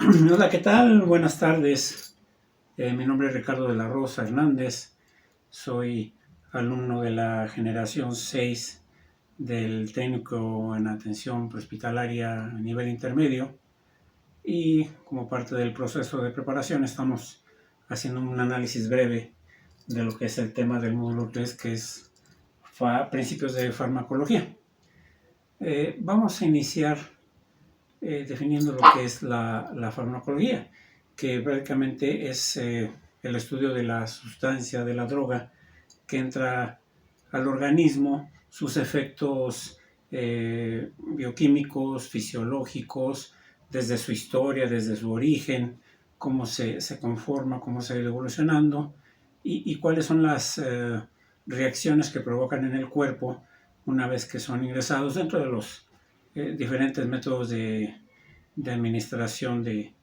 Hola, ¿qué tal? Buenas tardes. Mi nombre es Ricardo de la Rosa Hernández. Soy alumno de la generación 6 del técnico en atención prehospitalaria a nivel intermedio y como parte del proceso de preparación estamos haciendo un análisis breve de lo que es el tema del módulo 3, que es principios de farmacología. Vamos a iniciar definiendo lo que es la farmacología, que prácticamente es el estudio de la sustancia, de la droga que entra al organismo, sus efectos bioquímicos, fisiológicos, desde su historia, desde su origen, cómo se conforma, cómo se ha ido evolucionando y cuáles son las reacciones que provocan en el cuerpo una vez que son ingresados dentro de los diferentes métodos de administración de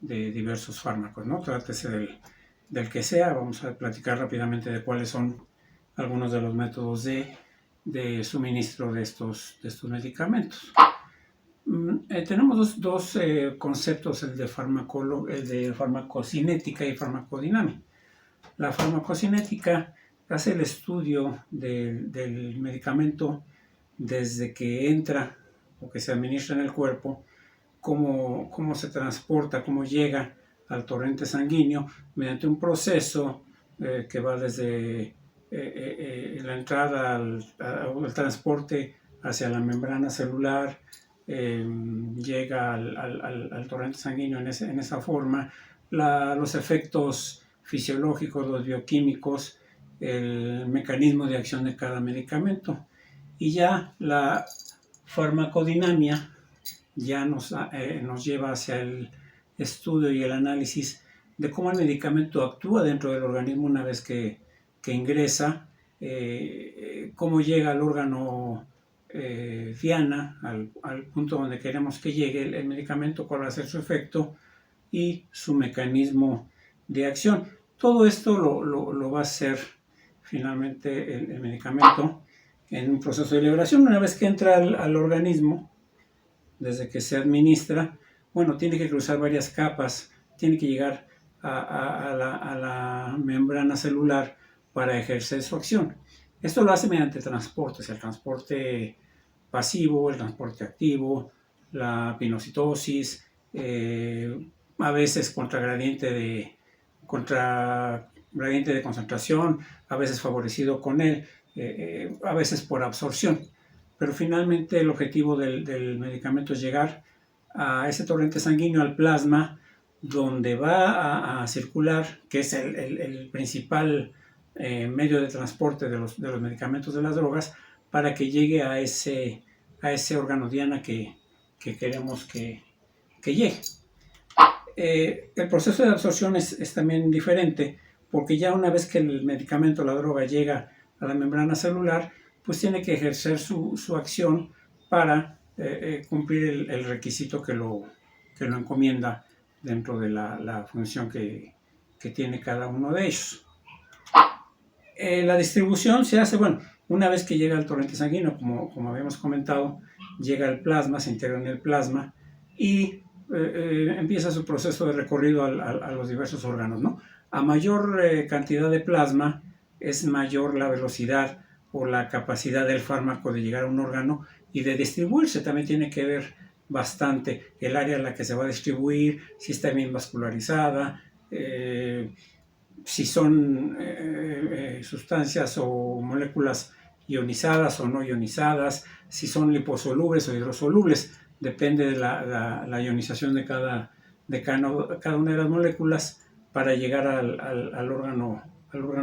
diversos fármacos, ¿no? Trátese del que sea. Vamos a platicar rápidamente de cuáles son algunos de los métodos de suministro de estos medicamentos. Tenemos dos conceptos, el de farmacocinética y farmacodinámica. La farmacocinética hace el estudio del medicamento desde que entra o que se administra en el cuerpo, cómo se transporta, cómo llega al torrente sanguíneo mediante un proceso que va desde la entrada al transporte hacia la membrana celular, llega al torrente sanguíneo en esa forma, los efectos fisiológicos, los bioquímicos, el mecanismo de acción de cada medicamento. Y ya la farmacodinamia ya nos lleva hacia el estudio y el análisis de cómo el medicamento actúa dentro del organismo una vez que ingresa, cómo llega al órgano diana, al punto donde queremos que llegue el medicamento, cuál va a ser su efecto y su mecanismo de acción. Todo esto lo va a hacer finalmente el medicamento en un proceso de liberación. Una vez que entra al organismo, desde que se administra, bueno, tiene que cruzar varias capas, tiene que llegar a la membrana celular para ejercer su acción. Esto lo hace mediante transportes, el transporte pasivo, el transporte activo, la pinocitosis, a veces contragradiente de concentración, a veces favorecido con él, a veces por absorción. Pero finalmente el objetivo del medicamento es llegar a ese torrente sanguíneo, al plasma, donde va a circular, que es el principal medio de transporte de los medicamentos, de las drogas, para que llegue a ese órgano diana que queremos que llegue. El proceso de absorción es también diferente, porque ya una vez que el medicamento, la droga, llega a la membrana celular, pues tiene que ejercer su acción para cumplir el requisito que lo encomienda dentro de la función que tiene cada uno de ellos. La distribución se hace, bueno, una vez que llega al torrente sanguíneo, como habíamos comentado, llega al plasma, se integra en el plasma y empieza su proceso de recorrido a los diversos órganos, ¿no? A mayor cantidad de plasma es mayor la velocidad o la capacidad del fármaco de llegar a un órgano y de distribuirse. También tiene que ver bastante el área en la que se va a distribuir, si está bien vascularizada, si son sustancias o moléculas ionizadas o no ionizadas, si son liposolubles o hidrosolubles, depende de la ionización de cada una de las moléculas para llegar al órgano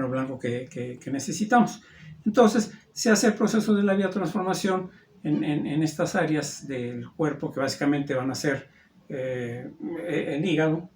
blanco que necesitamos. Entonces se hace el proceso de la biotransformación en estas áreas del cuerpo, que básicamente van a ser el hígado,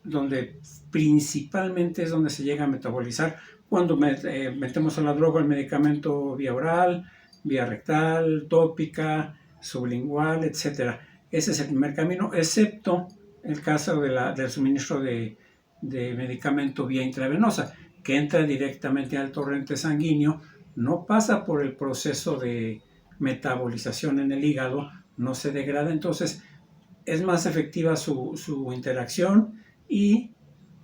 donde principalmente es donde se llega a metabolizar cuando metemos a la droga el medicamento vía oral, vía rectal, tópica, sublingual, etc. Ese es el primer camino, excepto el caso del suministro de medicamento vía intravenosa, que entra directamente al torrente sanguíneo, no pasa por el proceso de metabolización en el hígado, no se degrada. Entonces es más efectiva su interacción y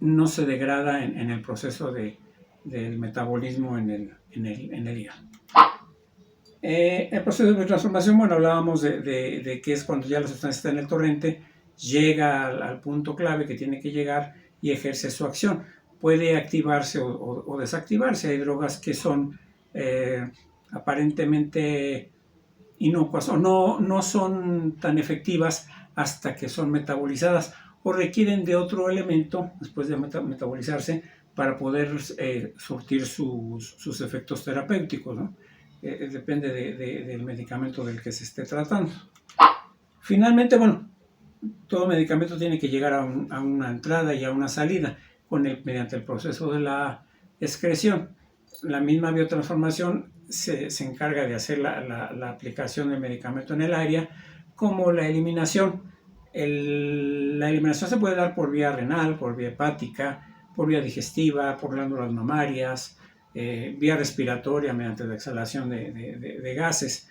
no se degrada en el proceso del metabolismo en el hígado. El proceso de transformación, bueno, hablábamos de que es cuando ya la sustancia está en el torrente, llega al punto clave que tiene que llegar y ejerce su acción. Puede activarse o desactivarse. Hay drogas que son aparentemente inocuas o no son tan efectivas hasta que son metabolizadas o requieren de otro elemento después de metabolizarse para poder surtir sus efectos terapéuticos, ¿no? Depende del medicamento del que se esté tratando. Finalmente, bueno, todo medicamento tiene que llegar a una entrada y a una salida mediante el proceso de la excreción. La misma biotransformación se encarga de hacer la aplicación del medicamento en el área, como la eliminación. La eliminación se puede dar por vía renal, por vía hepática, por vía digestiva, por glándulas mamarias, vía respiratoria mediante la exhalación de gases.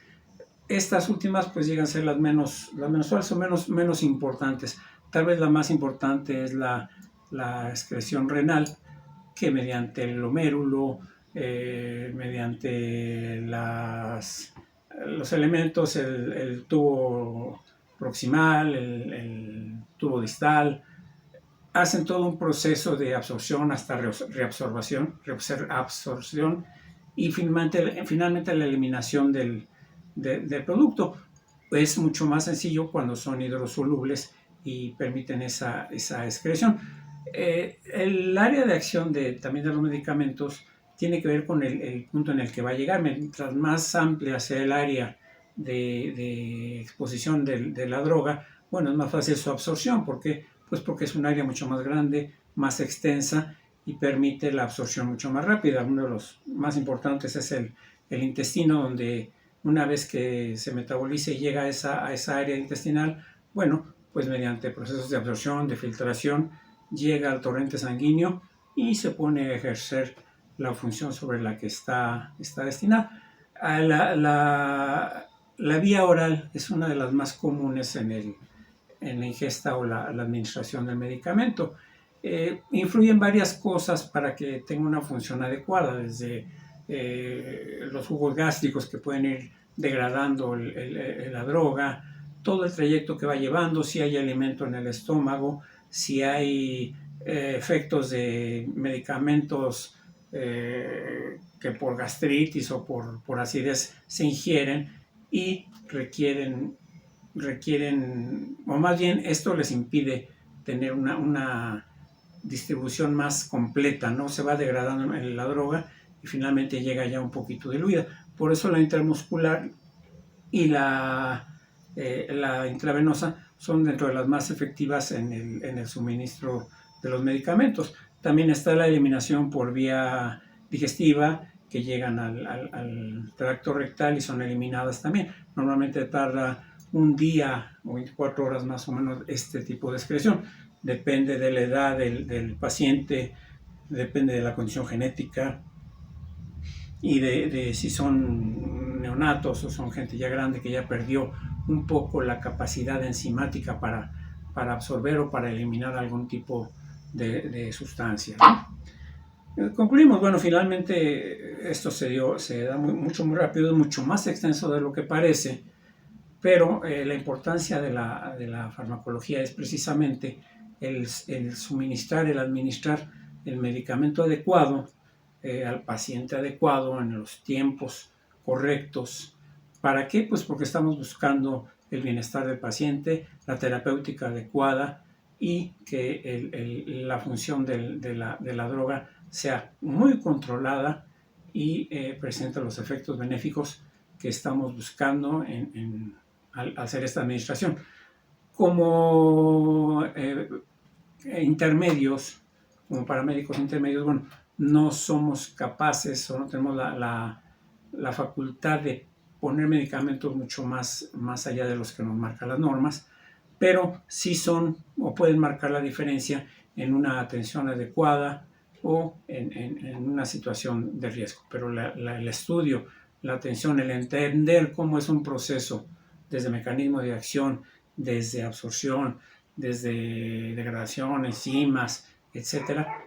Estas últimas pues llegan a ser las menos suaves o menos importantes. Tal vez la más importante es la excreción renal, que mediante el glomérulo, mediante los elementos, el tubo proximal, el tubo distal, hacen todo un proceso de absorción hasta reabsorción y finalmente la eliminación del producto. Es mucho más sencillo cuando son hidrosolubles y permiten esa excreción. El área de acción también de los medicamentos tiene que ver con el punto en el que va a llegar. Mientras más amplia sea el área de exposición de la droga, bueno, es más fácil su absorción. ¿Por qué? Pues porque es un área mucho más grande, más extensa y permite la absorción mucho más rápida. Uno de los más importantes es el intestino, donde una vez que se metabolice y llega a esa área intestinal, bueno, pues mediante procesos de absorción, de filtración, llega al torrente sanguíneo y se pone a ejercer la función sobre la que está destinada. La vía oral es una de las más comunes en la ingesta o la administración del medicamento. Influyen varias cosas para que tenga una función adecuada, desde los jugos gástricos que pueden ir degradando la droga, todo el trayecto que va llevando, si hay alimento en el estómago, si hay efectos de medicamentos que por gastritis o por acidez se ingieren y requieren, o más bien esto les impide tener una distribución más completa, ¿no? Se va degradando en la droga y finalmente llega ya un poquito diluida. Por eso la intramuscular y la intravenosa son dentro de las más efectivas en el suministro de los medicamentos. También está la eliminación por vía digestiva, que llegan al tracto rectal y son eliminadas también. Normalmente tarda un día o 24 horas más o menos este tipo de excreción. Depende de la edad del paciente, depende de la condición genética y de si son neonatos o son gente ya grande que ya perdió un poco la capacidad enzimática para absorber o para eliminar algún tipo de sustancia, ¿no? Concluimos, bueno, finalmente esto se da muy rápido, es mucho más extenso de lo que parece, pero la importancia de la farmacología es precisamente el suministrar, el administrar el medicamento adecuado al paciente adecuado en los tiempos correctos. ¿Para qué? Pues porque estamos buscando el bienestar del paciente, la terapéutica adecuada y que la función de la droga sea muy controlada y presente los efectos benéficos que estamos buscando al hacer esta administración. Como intermedios, como paramédicos intermedios, bueno, no somos capaces o no tenemos la facultad de poner medicamentos mucho más allá de los que nos marcan las normas, pero sí son o pueden marcar la diferencia en una atención adecuada o en una situación de riesgo. Pero el estudio, la atención, el entender cómo es un proceso desde mecanismo de acción desde absorción, desde degradación, enzimas, etcétera.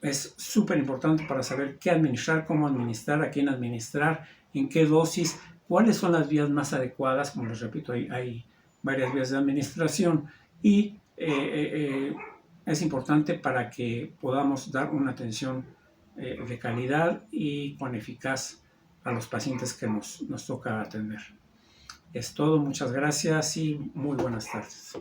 Es súper importante para saber qué administrar, cómo administrar, a quién administrar, en qué dosis, cuáles son las vías más adecuadas. Como les repito, hay varias vías de administración y es importante para que podamos dar una atención de calidad y con eficaz a los pacientes que nos toca atender. Es todo, muchas gracias y muy buenas tardes.